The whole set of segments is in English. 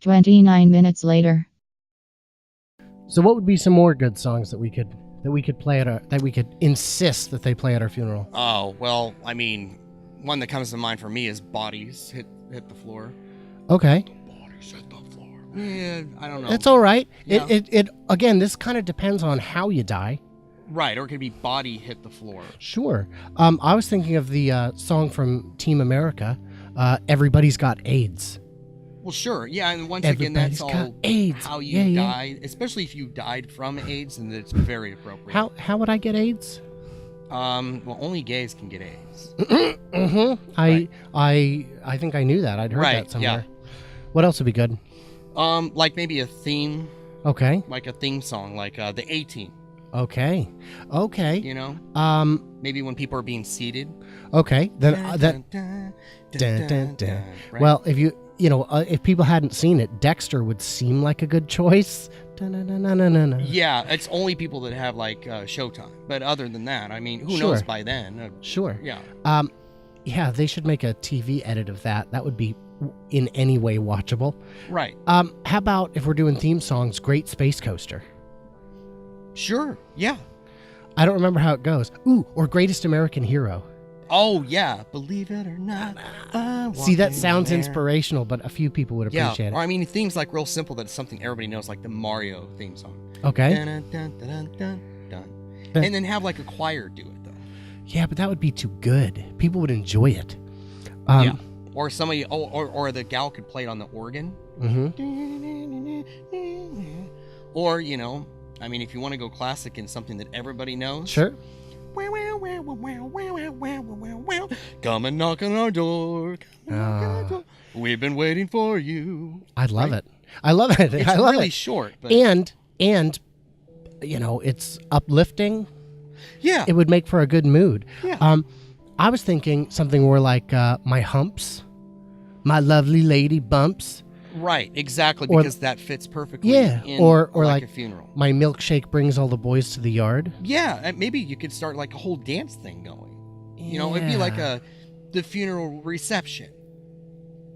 29 minutes later. So what would be some more good songs that we could play that we could insist that they play at our funeral? Oh, well, I mean, one that comes to mind for me is Bodies Hit the Floor. Okay. Bodies hit the floor. Yeah, I don't know. It's all right. Yeah. It again, this kind of depends on how you die. Right, or it could be Body Hit the Floor. Sure. I was thinking of the song from Team America, Everybody's Got AIDS. Well, sure. Yeah, and once again, that's all AIDS. how you died, especially if you died from AIDS, and it's very appropriate. How would I get AIDS? Well, only gays can get AIDS. Mm-hmm. Right. I think I knew that. I'd heard that somewhere. Yeah. What else would be good? Like maybe a theme. Okay. Like a theme song, like the A-Team. Okay. You know. Maybe when people are being seated. Okay. Then Right. Well, if people hadn't seen it, Dexter would seem like a good choice. Yeah, it's only people that have like Showtime. But other than that, I mean, who knows by then? Sure. Yeah. Yeah, they should make a TV edit of that. That would be in any way watchable. Right. How about if we're doing theme songs, Great Space Coaster? Sure. Yeah. I don't remember how it goes. Ooh, or Greatest American Hero. Oh, yeah. Believe it or not. See, that sounds inspirational, but a few people would appreciate it. Or I mean, themes like real simple that's something everybody knows, like the Mario theme song. Okay. Dun, dun, dun, dun, dun. And then have like a choir do it, though. Yeah, but that would be too good. People would enjoy it. Yeah. Or somebody, or the gal could play it on the organ. Mm-hmm. Or, I mean, if you want to go classic in something that everybody knows. Sure. Come and knock on our door. We've been waiting for you. I love it. I love it. It's I love really it. short. But... And it's uplifting. Yeah. It would make for a good mood. Yeah. I was thinking something more like My Humps, My Lovely Lady Bumps. Right, exactly, because that fits perfectly in or like a funeral. My Milkshake Brings All the Boys to the Yard. Yeah, maybe you could start like a whole dance thing going. It'd be like the funeral reception.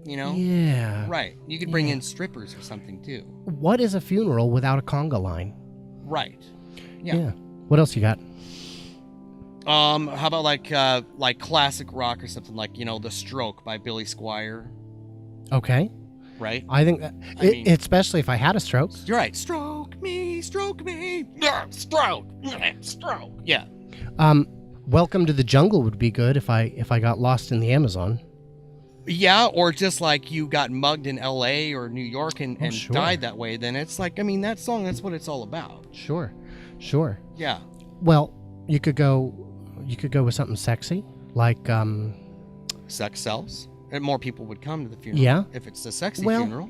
Yeah. Right. You could bring in strippers or something too. What is a funeral without a conga line? Right. Yeah. What else you got? How about like classic rock or something like, The Stroke by Billy Squier. Okay. Right? I think especially if I had a stroke. You're right. Stroke me. Stroke. Yeah. Welcome to the Jungle would be good if I got lost in the Amazon. Yeah, or just like you got mugged in L.A. or New York and died that way, then it's like, I mean, that song, that's what it's all about. Sure. Yeah. Well, you could go with something sexy, like Sex Sells. And more people would come to the funeral. Yeah. If it's a sexy funeral.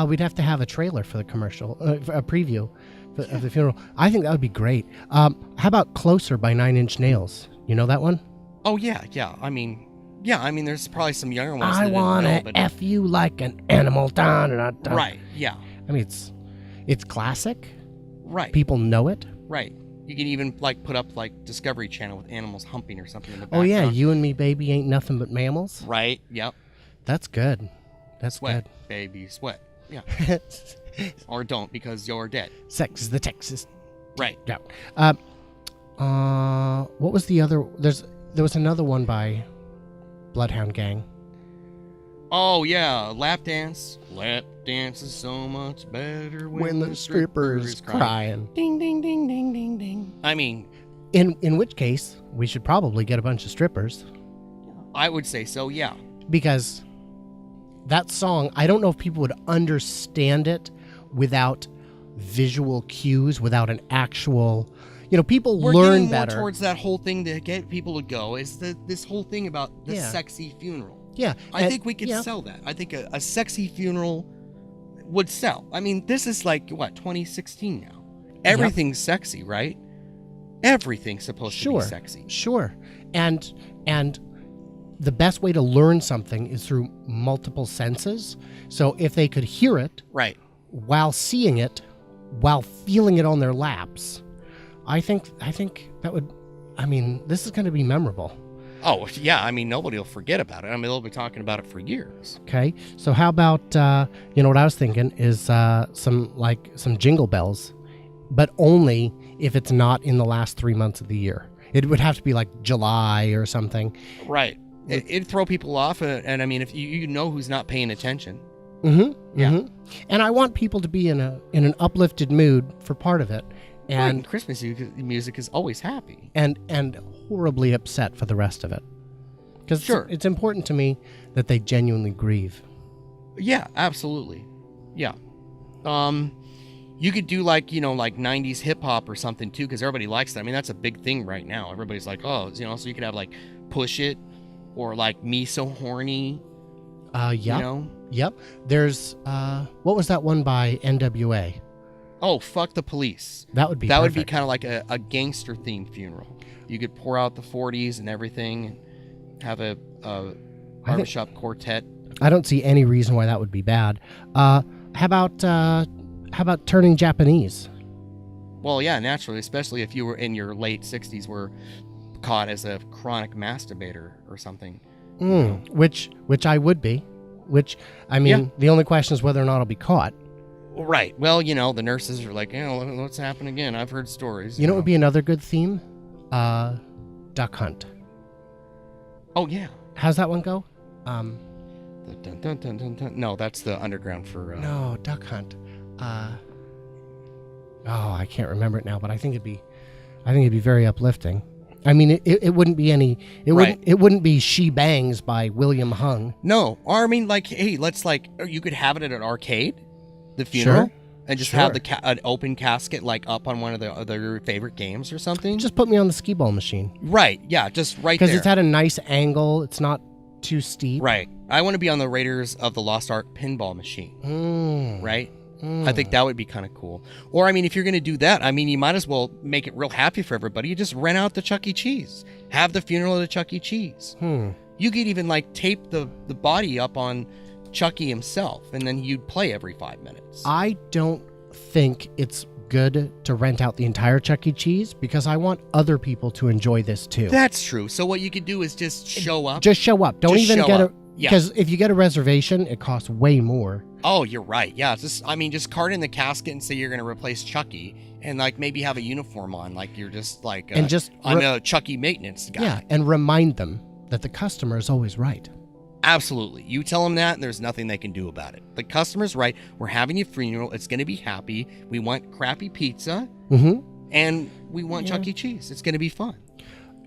We'd have to have a trailer for the commercial, a preview of the funeral. I think that would be great. How about Closer by 9 Inch Nails? You know that one? Oh, yeah. I mean, there's probably some younger ones I want to F you like an animal. Da, da, da. Right, yeah. I mean, it's classic. Right. People know it. Right. You can even put up Discovery Channel with animals humping or something in the Oh background. yeah, You and Me Baby Ain't Nothing But Mammals. Right. Yep. That's good. That's sweat, good. Baby, sweat. Yeah. Or don't, because you're dead. Sex is the Texas. Right. Yeah. What was the other? There was another one by Bloodhound Gang. Oh yeah, Lap Dance. Lap dance is so much better when the stripper is crying. Ding ding ding ding ding ding. I mean, in which case we should probably get a bunch of strippers. I would say so, yeah. Because that song, I don't know if people would understand it without visual cues, without an actual, people learn better. More towards that whole thing to get people to go is this whole thing about the sexy funeral. Yeah. I think we could sell that. I think a sexy funeral would sell. I mean, this is 2016 now. Everything's sexy, right? Everything's supposed to be sexy. Sure. And the best way to learn something is through multiple senses. So if they could hear it right while seeing it, while feeling it on their laps, I think that would, this is going to be memorable. Oh, yeah. I mean, nobody will forget about it. I mean, they'll be talking about it for years. Okay, so how about what I was thinking is some Jingle Bells, but only if it's not in the last 3 months of the year. It would have to be like July or something. Right. It'd throw people off, and I mean, if you know who's not paying attention. Mm-hmm. Yeah. Mm-hmm. And I want people to be in an uplifted mood for part of it, And and Christmas music is always happy. and horribly upset for the rest of it. Because Sure. it's important to me that they genuinely grieve. Yeah, absolutely. Yeah. You could do like 90s hip hop or something too, because everybody likes that. I mean, that's a big thing right now. Everybody's like, oh, so you could have like Push It or like Me So Horny. Yep. Yep. There's what was that one by NWA? Oh, Fuck the Police. That would be That would be perfect. kind of like a gangster themed funeral. You could pour out the 40s and everything, and have a barbershop quartet. I don't see any reason why that would be bad. How about turning Japanese? Well, yeah, naturally, especially if you were in your late 60s, were caught as a chronic masturbator or something. Which I would be. Which, I mean, the only question is whether or not I'll be caught. Right. Well, the nurses are like, what's happened again? I've heard stories. You know what would be another good theme? Duck Hunt. Oh, yeah. How's that one go? Dun, dun, dun, dun, dun, dun. No, that's the underground for... No, Duck Hunt. I can't remember it now, but I think it'd be very uplifting. I mean, it wouldn't be any. Right. It wouldn't be She Bangs by William Hung. No. Or, I mean, like, hey, let's you could have it at an arcade, the funeral, Sure. and just Sure. have an open casket, like, up on one of your favorite games or something. Just put me on the skee ball machine Right. Yeah, just right there. because it's at a nice angle. It's not too steep. Right. I want to be on the Raiders of the Lost Ark pinball machine. Right? I think that would be kind of cool. Or, I mean, if you're going to do that, I mean, you might as well make it real happy for everybody. You just rent out the Chuck E. Cheese. Have the funeral at the Chuck E. Cheese. You could even, like, tape the body up on Chucky himself, and then you'd play every 5 minutes. I don't think it's good to rent out the entire Chuck E. Cheese because I want other people to enjoy this too. That's true. So what you could do is just show up. Just show up. Don't Just even show get up. a... Yeah. Because if you get a reservation, it costs way more. Oh, you're right. Yeah, just card in the casket and say you're going to replace Chucky, and like maybe have a uniform on, like you're just like And just I'm a Chucky maintenance guy. Yeah, and remind them that the customer is always right. Absolutely. You tell them that, and there's nothing they can do about it. The customer's right. We're having a funeral. It's going to be happy. We want crappy pizza, and we want Chuck E. Cheese. It's going to be fun.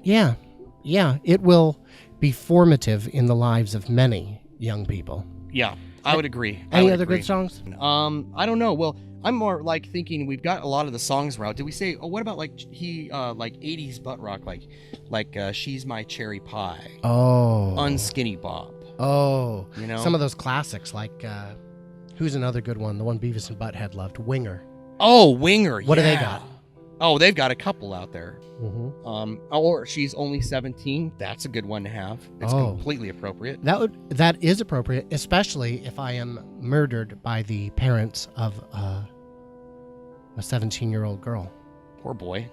Yeah, it will be formative in the lives of many young people. Yeah, I would agree. Any other good songs? I don't know. Well, I'm more like thinking we've got a lot of the songs around. Did we say? Oh, what about like 80s butt rock, like She's My Cherry Pie, Oh, Unskinny Bob. Oh, Some of those classics like who's another good one? The one Beavis and Butthead loved, Winger. Oh, Winger. What do they yeah. got? Oh, they've got a couple out there. Mm-hmm. Or She's Only 17. That's a good one to have. It's completely appropriate. That is appropriate, especially if I am murdered by the parents of a 17-year-old girl. Poor boy.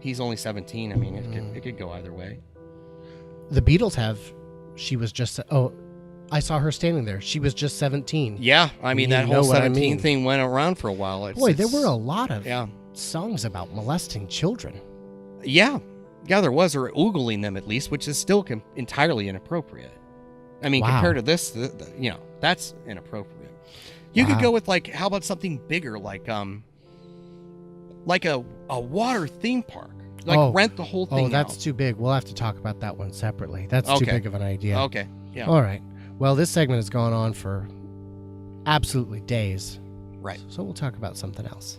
He's only 17. I mean, it could go either way. The Beatles have. She was just. Oh, I saw her standing there. She was just 17. Yeah, I mean, that You know whole what I 17 mean. thing went around for a while. Boy, there were a lot of Yeah. songs about molesting children. Yeah, there was, or oogling them at least, which is still entirely inappropriate. I mean, Wow. compared to this, that's inappropriate. You could Wow. go with like, how about something bigger, like a water theme park, like rent the whole thing. Oh, that's out. too big. We'll have to talk about that one separately. That's too Okay. big of an idea. Okay, yeah, All right. Well, this segment has gone on for absolutely days. right. So we'll talk about something else.